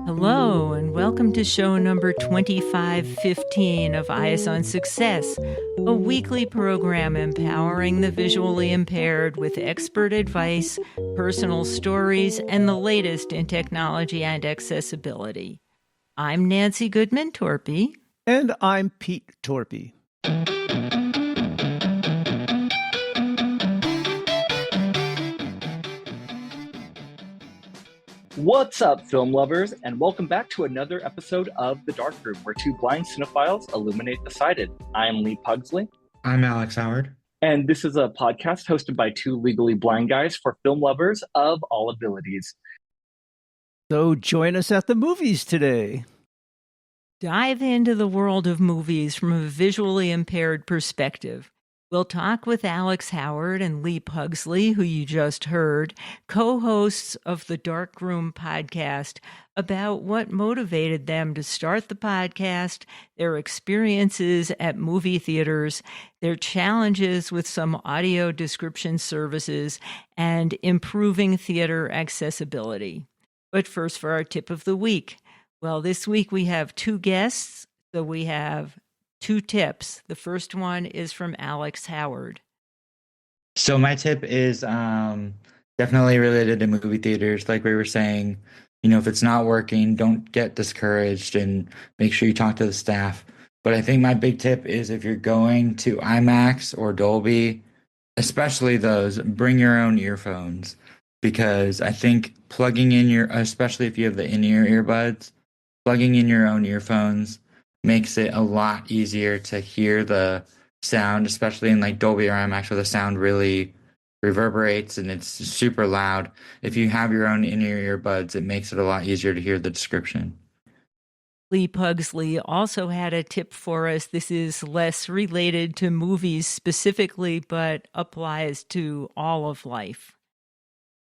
Hello, and welcome to show number 2515 of Eyes on Success, a weekly program empowering the visually impaired with expert advice, personal stories, and the latest in technology and accessibility. I'm Nancy Goodman Torpey. And I'm Pete Torpey. What's up, film lovers, and welcome back to another episode of The Dark Room, where two blind cinephiles illuminate the sighted. I'm Lee Pugsley. I'm Alex Howard. And this is a podcast hosted by two legally blind guys for film lovers of all abilities. So join us at the movies today. Dive into the world of movies from a visually impaired perspective. We'll talk with Alex Howard and Lee Pugsley, who you just heard, co-hosts of the Dark Room podcast, about what motivated them to start the podcast, their experiences at movie theaters, their challenges with some audio description services, and improving theater accessibility. But first, for our tip of the week. Well, this week we have two guests, so we have two tips. The first one is from Alex Howard. So my tip is definitely related to movie theaters. Like we were saying, if it's not working, don't get discouraged and make sure you talk to the staff. But I think my big tip is if you're going to IMAX or Dolby, especially those, bring your own earphones. Because I think especially if you have the in-ear earbuds, plugging in your own earphones makes it a lot easier to hear the sound, especially in like Dolby or IMAX, where the sound really reverberates and it's super loud. If you have your own in-ear earbuds, it makes it a lot easier to hear the description. Lee Pugsley also had a tip for us. This is less related to movies specifically, but applies to all of life.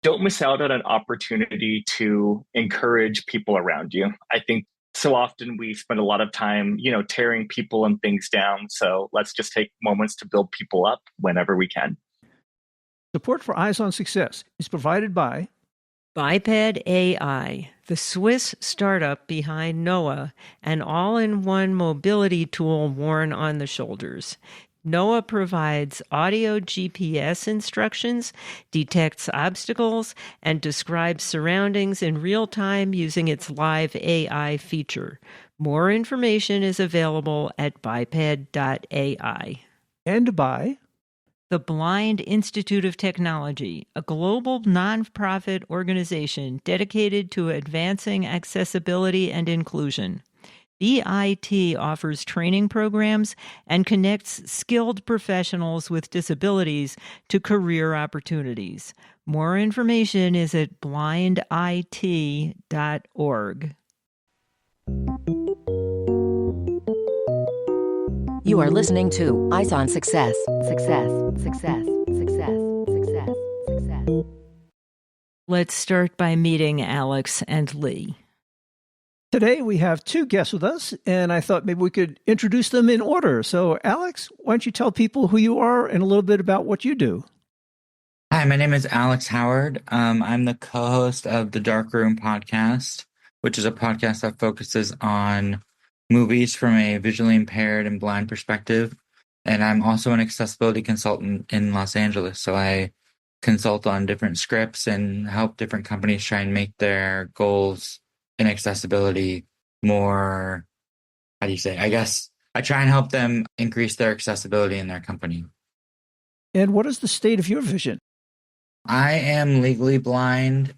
Don't miss out on an opportunity to encourage people around you. I think so often we spend a lot of time, tearing people and things down. So let's just take moments to build people up whenever we can. Support for Eyes on Success is provided by Biped AI, the Swiss startup behind Noah, an all-in-one mobility tool worn on the shoulders. Noah provides audio GPS instructions, detects obstacles, and describes surroundings in real time using its live AI feature. More information is available at biped.ai. And by the Blind Institute of Technology, a global nonprofit organization dedicated to advancing accessibility and inclusion. BIT offers training programs and connects skilled professionals with disabilities to career opportunities. More information is at blindit.org. You are listening to Eyes on Success. Success, success, success, success, success. Let's start by meeting Alex and Lee. Today we have two guests with us, and I thought maybe we could introduce them in order. So, Alex, why don't you tell people who you are and a little bit about what you do? Hi, my name is Alex Howard. I'm the co-host of the Dark Room podcast, which is a podcast that focuses on movies from a visually impaired and blind perspective. And I'm also an accessibility consultant in Los Angeles. So I consult on different scripts and help different companies try and make their goals in accessibility more, I guess I try and help them increase their accessibility in their company. And what is the state of your vision? I am legally blind.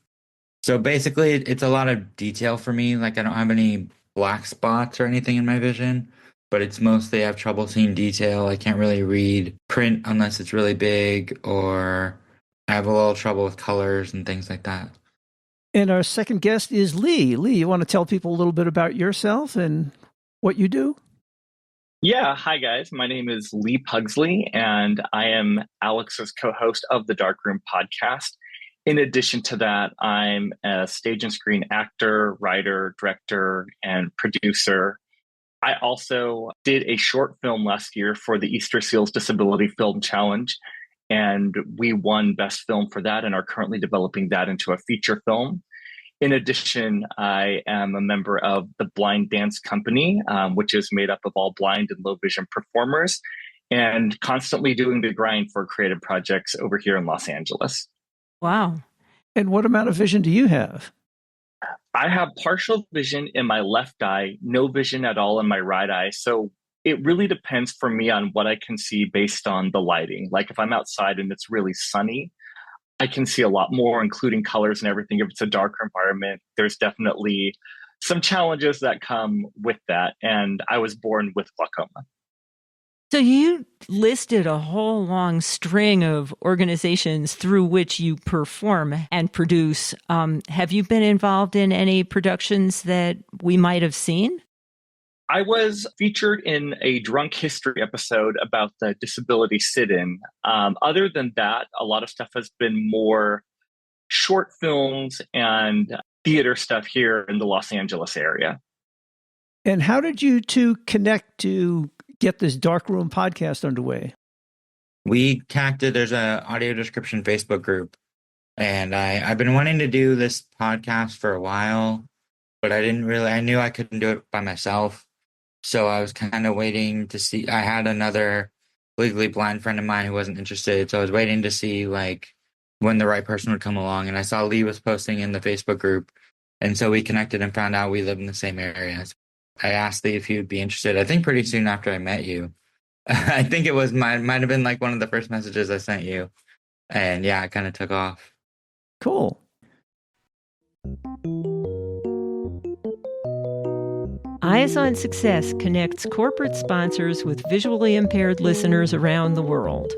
So basically it's a lot of detail for me. Like I don't have any black spots or anything in my vision, but it's mostly I have trouble seeing detail. I can't really read print unless it's really big, or I have a little trouble with colors and things like that. And our second guest is Lee. Lee, you want to tell people a little bit about yourself and what you do? Yeah. Hi, guys. My name is Lee Pugsley, and I am Alex's co-host of the Dark Room podcast. In addition to that, I'm a stage and screen actor, writer, director, and producer. I also did a short film last year for the Easter Seals Disability Film Challenge. and we won Best Film for that and are currently developing that into a feature film. In addition, I am a member of the Blind Dance Company, which is made up of all blind and low vision performers, and constantly doing the grind for creative projects over here in Los Angeles. Wow. And what amount of vision do you have? I have partial vision in my left eye, no vision at all in my right eye. So it really depends for me on what I can see based on the lighting. Like if I'm outside and it's really sunny, I can see a lot more, including colors and everything. If it's a darker environment, there's definitely some challenges that come with that. And I was born with glaucoma. So you listed a whole long string of organizations through which you perform and produce. Have you been involved in any productions that we might have seen? I was featured in a Drunk History episode about the disability sit-in. Other than that, a lot of stuff has been more short films and theater stuff here in the Los Angeles area. And how did you two connect to get this Darkroom podcast underway? We connected. There's a audio description Facebook group, and I've been wanting to do this podcast for a while, but I knew I couldn't do it by myself. So I was kind of waiting to see. I had another legally blind friend of mine who wasn't interested. So I was waiting to see like when the right person would come along. And I saw Lee was posting in the Facebook group. And so we connected and found out we live in the same area. So I asked Lee if he would be interested. I think pretty soon after I met you. I think it was might have been like one of the first messages I sent you. And yeah, it kind of took off. Cool. Eyes on Success connects corporate sponsors with visually impaired listeners around the world.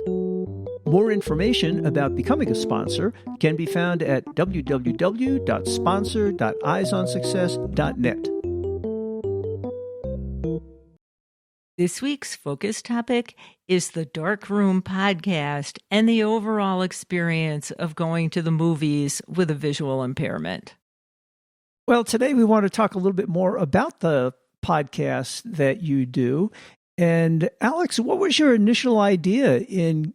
More information about becoming a sponsor can be found at www.sponsor.eyesonsuccess.net. This week's focus topic is the Darkroom podcast and the overall experience of going to the movies with a visual impairment. Well, today we want to talk a little bit more about the podcast that you do. And Alex, what was your initial idea in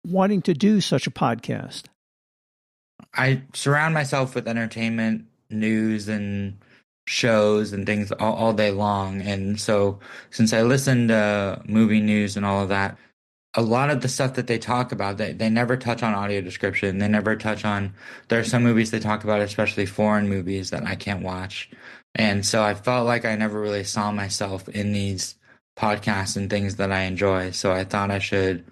wanting to do such a podcast? I surround myself with entertainment, news, and shows and things all day long. And so since I listen to movie news and all of that, a lot of the stuff that they talk about, they never touch on audio description. They never touch on, there are some movies they talk about, especially foreign movies that I can't watch. And so I felt like I never really saw myself in these podcasts and things that I enjoy. So I thought I should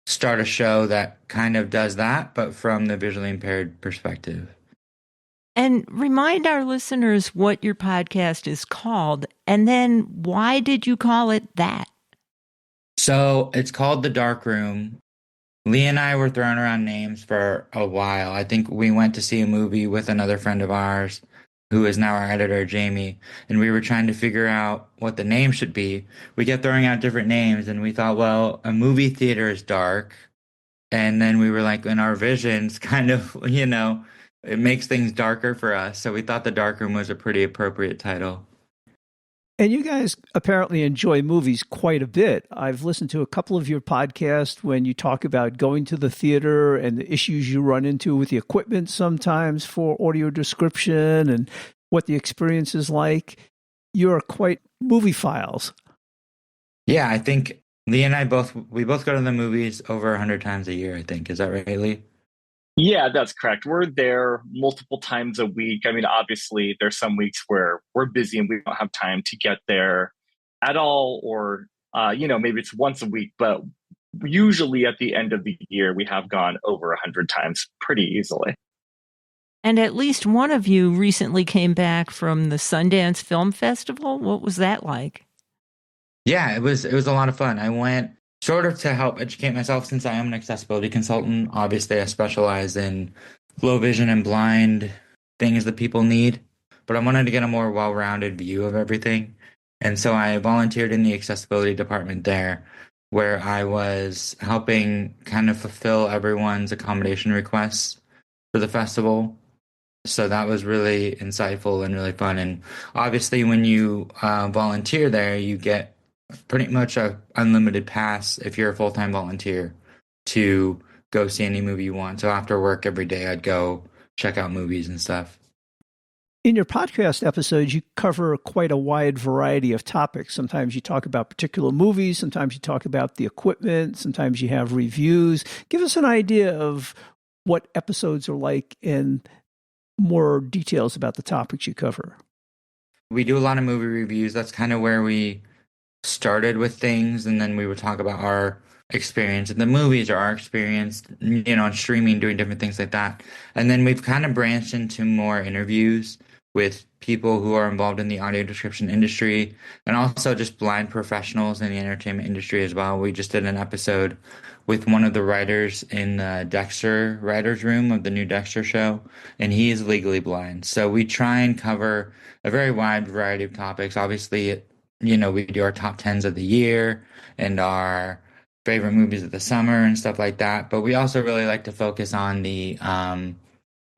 start a show that kind of does that, but from the visually impaired perspective. And remind our listeners what your podcast is called, and then why did you call it that? So it's called The Darkroom. Lee and I were throwing around names for a while. I think we went to see a movie with another friend of ours, who is now our editor, Jamie, and we were trying to figure out what the name should be. We kept throwing out different names, and we thought, well, a movie theater is dark. And then we were like, in our visions, kind of, it makes things darker for us. So we thought The Darkroom was a pretty appropriate title. And you guys apparently enjoy movies quite a bit. I've listened to a couple of your podcasts when you talk about going to the theater and the issues you run into with the equipment sometimes for audio description and what the experience is like. You're quite movie files. Yeah, I think Lee and I both go to the movies over 100 times a year, I think. Is that right, Lee? Yeah, that's correct. We're there multiple times a week. I mean, obviously, there's some weeks where we're busy and we don't have time to get there at all, or, maybe it's once a week. But usually at the end of the year, we have gone over 100 times pretty easily. And at least one of you recently came back from the Sundance Film Festival. What was that like? Yeah, it was a lot of fun. I went sort of to help educate myself since I am an accessibility consultant. Obviously, I specialize in low vision and blind things that people need, but I wanted to get a more well-rounded view of everything. And so I volunteered in the accessibility department there, where I was helping kind of fulfill everyone's accommodation requests for the festival. So that was really insightful and really fun. And obviously, when you volunteer there, you get pretty much a unlimited pass if you're a full-time volunteer to go see any movie you want. So after work every day, I'd go check out movies and stuff. In your podcast episodes, you cover quite a wide variety of topics. Sometimes you talk about particular movies. Sometimes you talk about the equipment. Sometimes you have reviews. Give us an idea of what episodes are like and more details about the topics you cover. We do a lot of movie reviews. That's kind of where we started with things. And then we would talk about our experience in the movies or our experience, on streaming, doing different things like that. And then we've kind of branched into more interviews with people who are involved in the audio description industry and also just blind professionals in the entertainment industry as well. We just did an episode with one of the writers in the Dexter writers room of the new Dexter show, and he is legally blind. So we try and cover a very wide variety of topics. Obviously, we do our top 10s of the year and our favorite movies of the summer and stuff like that. But we also really like to focus on the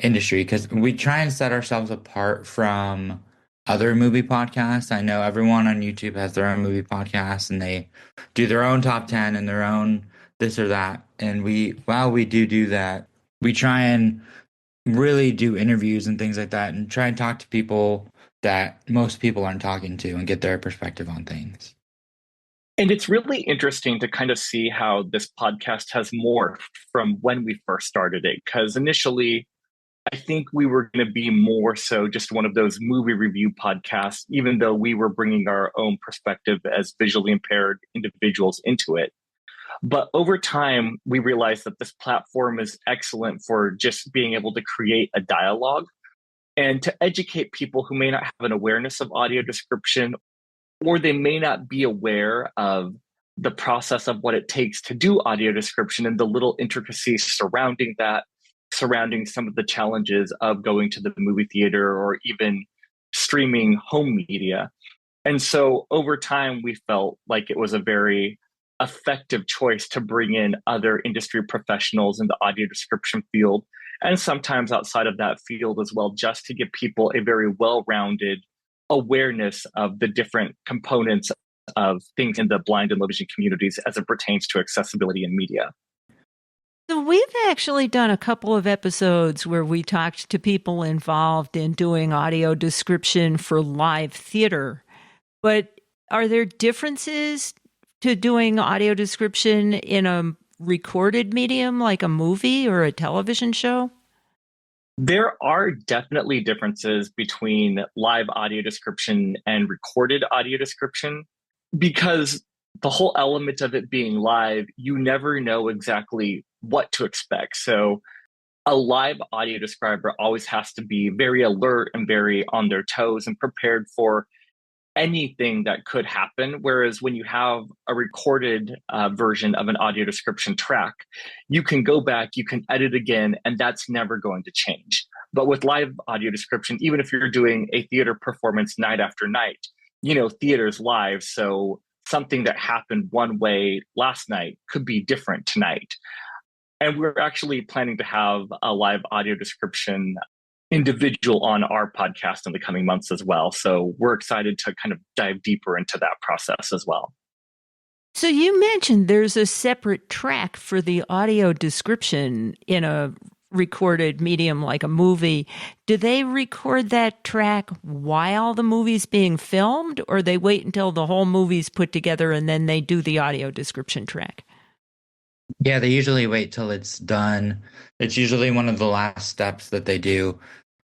industry because we try and set ourselves apart from other movie podcasts. I know everyone on YouTube has their own movie podcast and they do their own top 10 and their own this or that. And while we do that, we try and really do interviews and things like that and try and talk to people that most people aren't talking to and get their perspective on things. And it's really interesting to kind of see how this podcast has morphed from when we first started it. Because initially, I think we were going to be more so just one of those movie review podcasts, even though we were bringing our own perspective as visually impaired individuals into it. But over time, we realized that this platform is excellent for just being able to create a dialogue and to educate people who may not have an awareness of audio description, or they may not be aware of the process of what it takes to do audio description and the little intricacies surrounding that, surrounding some of the challenges of going to the movie theater or even streaming home media. And so over time, we felt like it was a very effective choice to bring in other industry professionals in the audio description field, and sometimes outside of that field as well, just to give people a very well-rounded awareness of the different components of things in the blind and low vision communities as it pertains to accessibility in media. So we've actually done a couple of episodes where we talked to people involved in doing audio description for live theater. But are there differences to doing audio description in a recorded medium like a movie or a television show? There are definitely differences between live audio description and recorded audio description because the whole element of it being live, you never know exactly what to expect. So a live audio describer always has to be very alert and very on their toes and prepared for anything that could happen. Whereas when you have a recorded version of an audio description track, you can go back, you can edit again, and that's never going to change. But with live audio description, even if you're doing a theater performance night after night, theater's live. So something that happened one way last night could be different tonight. And we're actually planning to have a live audio description individual on our podcast in the coming months as well. So we're excited to kind of dive deeper into that process as well. So you mentioned there's a separate track for the audio description in a recorded medium like a movie. Do they record that track while the movie's being filmed, or they wait until the whole movie's put together and then they do the audio description track? Yeah, they usually wait till it's done. It's usually one of the last steps that they do.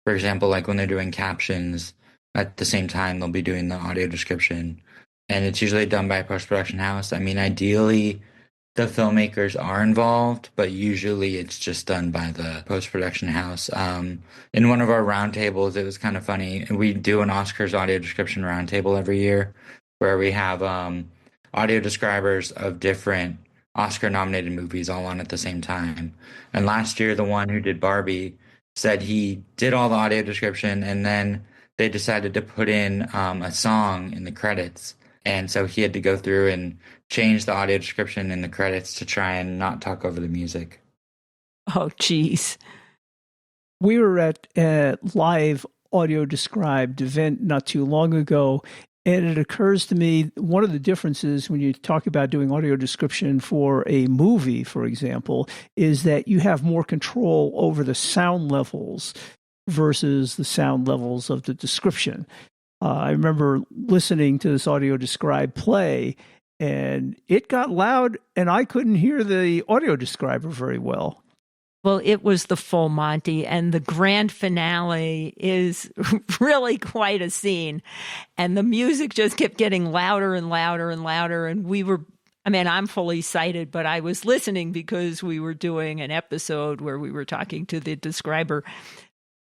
For example, like when they're doing captions, at the same time, they'll be doing the audio description. And it's usually done by a post-production house. I mean, ideally, the filmmakers are involved, but usually it's just done by the post-production house. In one of our roundtables, it was kind of funny. We do an Oscars audio description roundtable every year where we have audio describers of different Oscar-nominated movies all on at the same time. And last year, the one who did Barbie said he did all the audio description, and then they decided to put in a song in the credits. And so he had to go through and change the audio description in the credits to try and not talk over the music. Oh, geez. We were at a live audio described event not too long ago, And it occurs to me, one of the differences when you talk about doing audio description for a movie, for example, is that you have more control over the sound levels versus the sound levels of the description. I remember listening to this audio describe play, and it got loud, and I couldn't hear the audio describer very well. Well, it was the full Monty, and the grand finale is really quite a scene. And the music just kept getting louder and louder and louder. And I'm fully sighted, but I was listening because we were doing an episode where we were talking to the describer.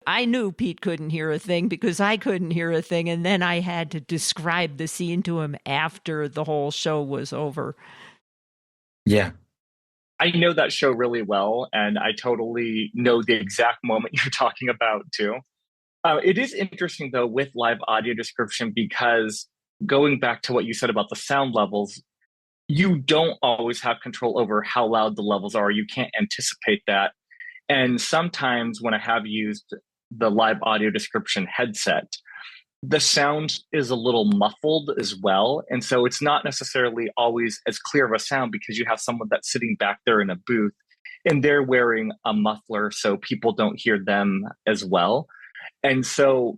I knew Pete couldn't hear a thing because I couldn't hear a thing. And then I had to describe the scene to him after the whole show was over. Yeah. I know that show really well, and I totally know the exact moment you're talking about, too. It is interesting, though, with live audio description, because going back to what you said about the sound levels, you don't always have control over how loud the levels are. You can't anticipate that. And sometimes when I have used the live audio description headset, the sound is a little muffled as well. And so it's not necessarily always as clear of a sound because you have someone that's sitting back there in a booth and they're wearing a muffler so people don't hear them as well. And so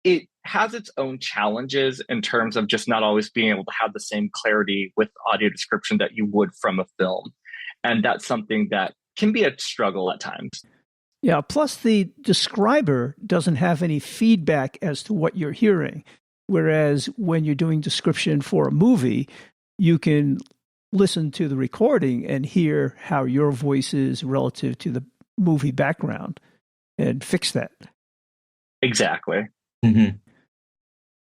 it has its own challenges in terms of just not always being able to have the same clarity with audio description that you would from a film. And that's something that can be a struggle at times. Yeah, plus the describer doesn't have any feedback as to what you're hearing. Whereas when you're doing description for a movie, you can listen to the recording and hear how your voice is relative to the movie background and fix that. Exactly. Mm-hmm.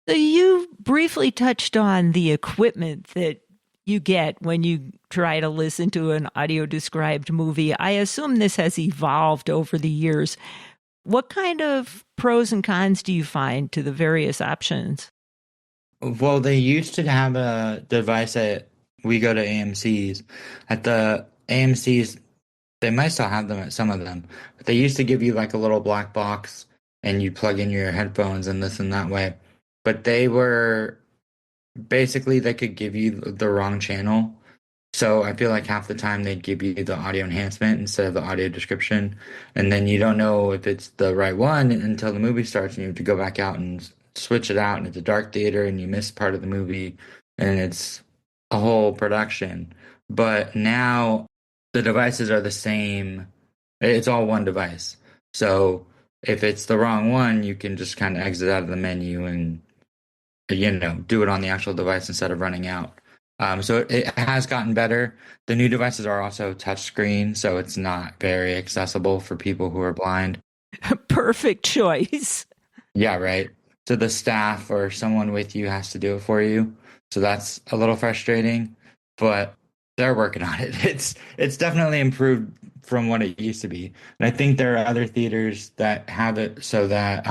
So you briefly touched on the equipment that you get when you try to listen to an audio described movie. I assume this has evolved over the years. What kind of pros and cons do you find to the various options? Well, they used to have a device at we go to AMC's. At the AMC's, they might still have them at some of them, but they used to give you like a little black box and you'd plug in your headphones and this and that way. But they were basically they could give you the wrong channel. So I feel like half the time they'd give you the audio enhancement instead of the audio description. And then you don't know if it's the right one until the movie starts and you have to go back out and switch it out and it's a dark theater and you miss part of the movie and it's a whole production. But now the devices are the same. It's all one device. So if it's the wrong one, you can just kind of exit out of the menu and do it on the actual device instead of running out. So it has gotten better. The new devices are also touchscreen, so it's not very accessible for people who are blind. Perfect choice. Yeah, right. So the staff or someone with you has to do it for you. So that's a little frustrating, but they're working on it. It's definitely improved from what it used to be. And I think there are other theaters that have it so that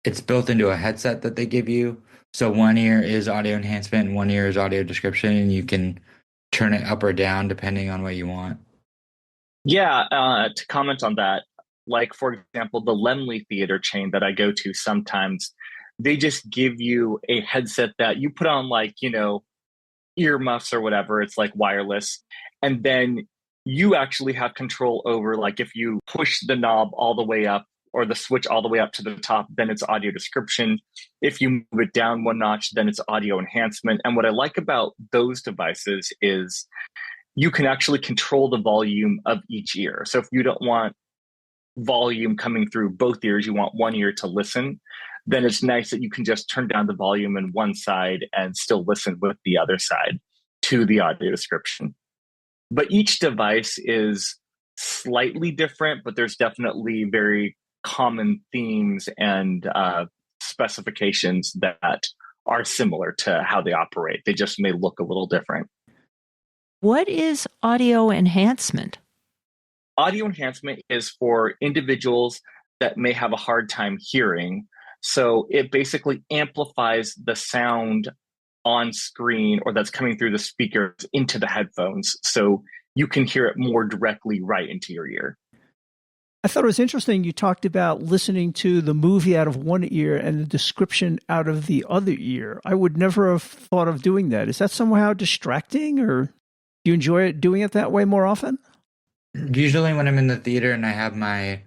it's built into a headset that they give you. So one ear is audio enhancement and one ear is audio description, and you can turn it up or down depending on what you want. Yeah, to comment on that, like, for example, the Lemley Theater chain that I go to sometimes, they just give you a headset that you put on, like, earmuffs or whatever. It's like wireless. And then you actually have control over, like, if you push the knob all the way up or the switch all the way up to the top, then it's audio description. If you move it down one notch, then it's audio enhancement. And what I like about those devices is you can actually control the volume of each ear. So if you don't want volume coming through both ears, you want one ear to listen, then it's nice that you can just turn down the volume in one side and still listen with the other side to the audio description. But each device is slightly different, but there's definitely very common themes and specifications that are similar to how they operate. They just may look a little different. What is audio enhancement? Audio enhancement is for individuals that may have a hard time hearing. So it basically amplifies the sound on screen or that's coming through the speakers into the headphones. So you can hear it more directly right into your ear. I thought it was interesting. You talked about listening to the movie out of one ear and the description out of the other ear. I would never have thought of doing that. Is that somehow distracting, or do you enjoy it doing it that way more often? Usually when I'm in the theater and I have my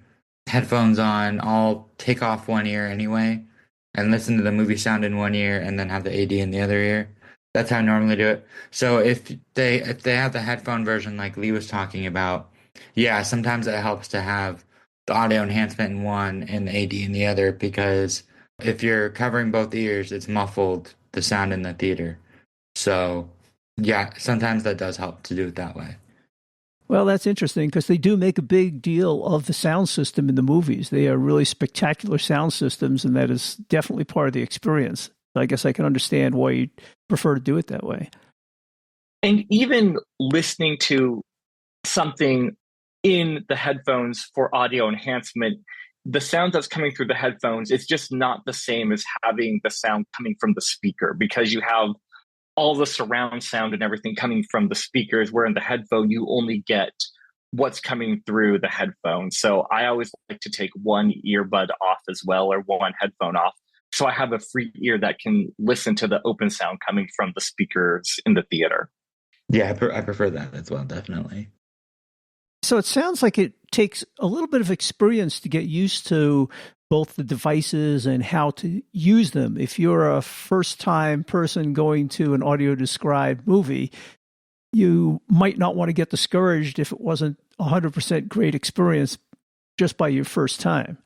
headphones on, I'll take off one ear anyway and listen to the movie sound in one ear and then have the AD in the other ear. That's how I normally do it. So if they have the headphone version like Lee was talking about, yeah, sometimes it helps to have the audio enhancement in one and the AD in the other, because if you're covering both ears, it's muffled the sound in the theater. So yeah, sometimes that does help to do it that way. Well, that's interesting because they do make a big deal of the sound system in the movies. They are really spectacular sound systems, and that is definitely part of the experience. I guess I can understand why you prefer to do it that way. And even listening to something in the headphones for audio enhancement, the sound that's coming through the headphones is just not the same as having the sound coming from the speaker, because you have all the surround sound and everything coming from the speakers, where in the headphone you only get what's coming through the headphone. So I always like to take one earbud off as well, or one headphone off, so I have a free ear that can listen to the open sound coming from the speakers in the theater. Yeah, I prefer that as well, definitely. So it sounds like it takes a little bit of experience to get used to both the devices and how to use them. If you're a first-time person going to an audio-described movie, you might not want to get discouraged if it wasn't 100% great experience just by your first time.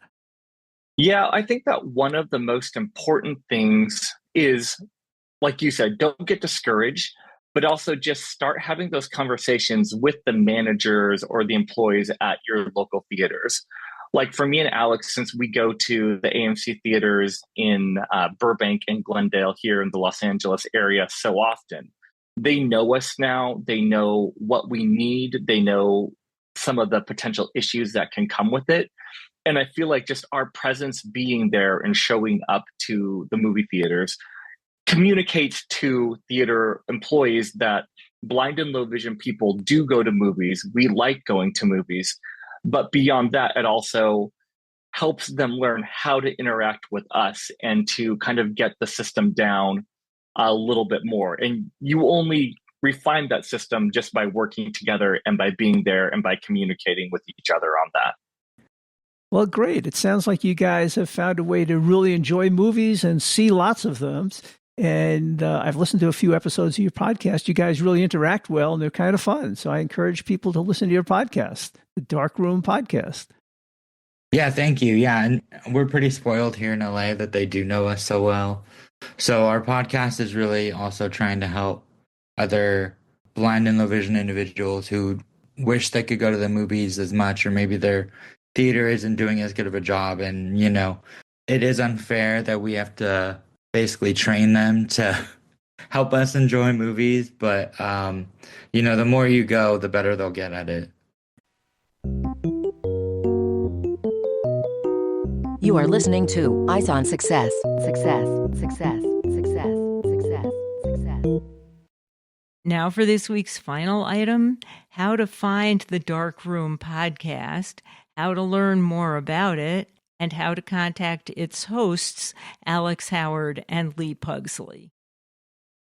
Yeah, I think that one of the most important things is, like you said, don't get discouraged, but also just start having those conversations with the managers or the employees at your local theaters. Like for me and Alex, since we go to the AMC theaters in Burbank and Glendale here in the Los Angeles area so often, they know us now. They know what we need. They know some of the potential issues that can come with it. And I feel like just our presence being there and showing up to the movie theaters communicates to theater employees that blind and low vision people do go to movies. We like going to movies. But beyond that, it also helps them learn how to interact with us and to kind of get the system down a little bit more. And you only refine that system just by working together and by being there and by communicating with each other on that. Well, great. It sounds like you guys have found a way to really enjoy movies and see lots of them. And I've listened to a few episodes of your podcast. You guys really interact well, and they're kind of fun. So I encourage people to listen to your podcast, the Dark Room Podcast. Yeah, thank you. Yeah, and we're pretty spoiled here in LA that they do know us so well. So our podcast is really also trying to help other blind and low vision individuals who wish they could go to the movies as much, or maybe their theater isn't doing as good of a job. And, you know, it is unfair that we have to basically train them to help us enjoy movies. But, you know, the more you go, the better they'll get at it. You are listening to Eyes on Success. Success, success, success, success, success. Now for this week's final item, how to find the Dark Room podcast, how to learn more about it, and how to contact its hosts, Alex Howard and Lee Pugsley.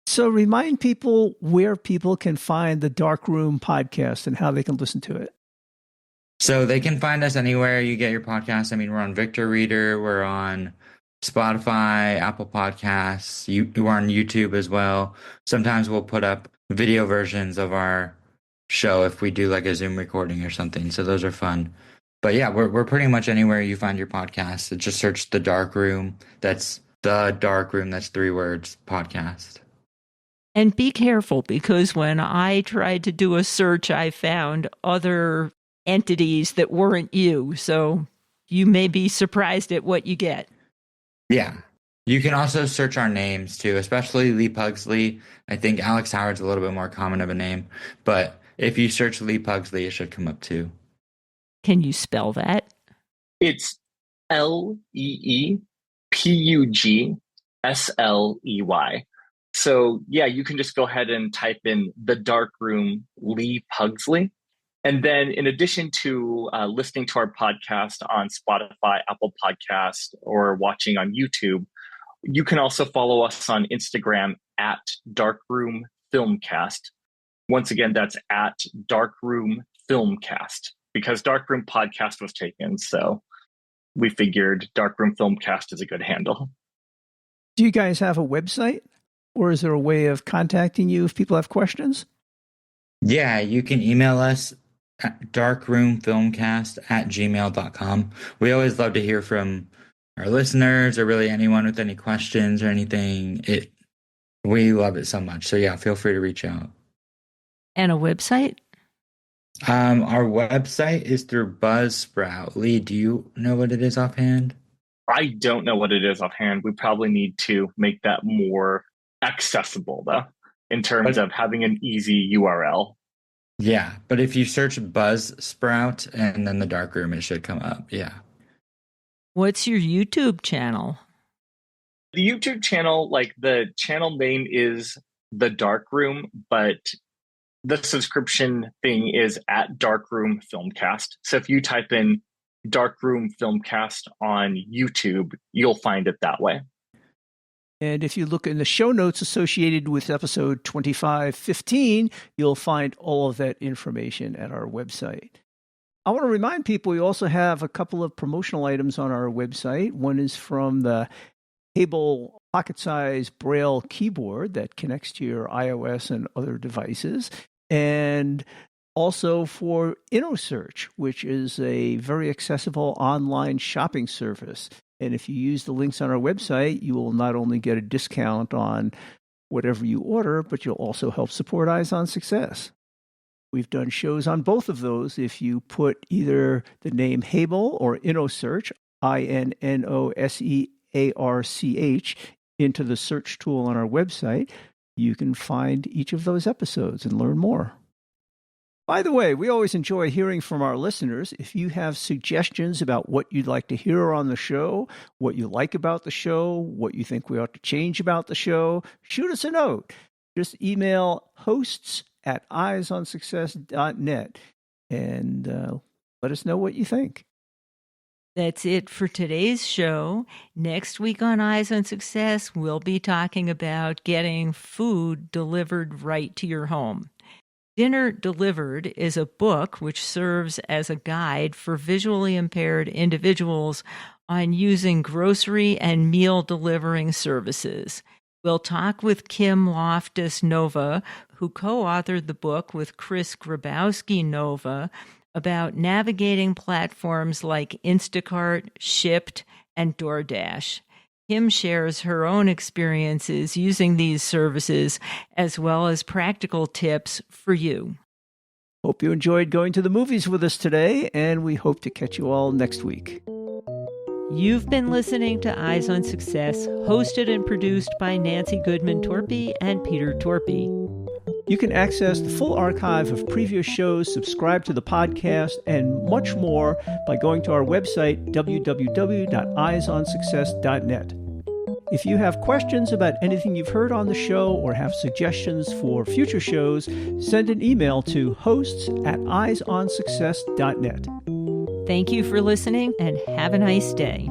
So remind people where people can find the Dark Room podcast and how they can listen to it. So they can find us anywhere you get your podcast. I mean, we're on Victor Reader, we're on Spotify, Apple Podcasts, we're on YouTube as well. Sometimes we'll put up video versions of our show if we do like a Zoom recording or something. So those are fun. But yeah, we're pretty much anywhere you find your podcast. So just search The Dark Room. That's The Dark Room. That's 3 words, podcast. And be careful, because when I tried to do a search, I found other entities that weren't you. So you may be surprised at what you get. Yeah. You can also search our names too, especially Lee Pugsley. I think Alex Howard's a little bit more common of a name. But if you search Lee Pugsley, it should come up too. Can you spell that? It's LeePugsley. So yeah, you can just go ahead and type in The Dark Room Lee Pugsley, And then in addition to listening to our podcast on Spotify, Apple Podcast, or watching on YouTube, you can also follow us on Instagram at Darkroom Filmcast. Once again, that's at Darkroom Filmcast, because Darkroom Podcast was taken. So we figured Darkroom Filmcast is a good handle. Do you guys have a website, or is there a way of contacting you if people have questions? Yeah, you can email us at darkroomfilmcast@gmail.com. We always love to hear from our listeners, or really anyone with any questions or anything. We love it so much. So yeah, feel free to reach out. And a website? Our website is through Buzzsprout. Lee, do you know what it is offhand? I don't know what it is offhand. We probably need to make that more accessible, though, in terms of having an easy URL. Yeah, but if you search Buzzsprout and then the Darkroom, it should come up. Yeah. What's your YouTube channel? The YouTube channel, like the channel name is The Darkroom, but the subscription thing is at Darkroom Filmcast. So if you type in Darkroom Filmcast on YouTube, you'll find it that way. And if you look in the show notes associated with episode 2515, you'll find all of that information at our website. I want to remind people we also have a couple of promotional items on our website. One is from the Cable pocket-sized Braille keyboard that connects to your iOS and other devices, and also for InnoSearch, which is a very accessible online shopping service. And if you use the links on our website, you will not only get a discount on whatever you order, but you'll also help support Eyes on Success. We've done shows on both of those. If you put either the name Hable or InnoSearch, INNOSEARCH, into the search tool on our website, you can find each of those episodes and learn more. By the way, we always enjoy hearing from our listeners. If you have suggestions about what you'd like to hear on the show, what you like about the show, what you think we ought to change about the show, shoot us a note. Just email hosts@eyesonsuccess.net and let us know what you think. That's it for today's show. Next week on Eyes on Success, we'll be talking about getting food delivered right to your home. Dinner Delivered is a book which serves as a guide for visually impaired individuals on using grocery and meal delivering services. We'll talk with Kim Loftus-Nova, who co-authored the book with Chris Grabowski-Nova, about navigating platforms like Instacart, Shipt, and DoorDash. Kim shares her own experiences using these services, as well as practical tips for you. Hope you enjoyed going to the movies with us today, and we hope to catch you all next week. You've been listening to Eyes on Success, hosted and produced by Nancy Goodman Torpey and Peter Torpey. You can access the full archive of previous shows, subscribe to the podcast, and much more by going to our website, www.eyesonsuccess.net. If you have questions about anything you've heard on the show or have suggestions for future shows, send an email to hosts@eyesonsuccess.net. Thank you for listening and have a nice day.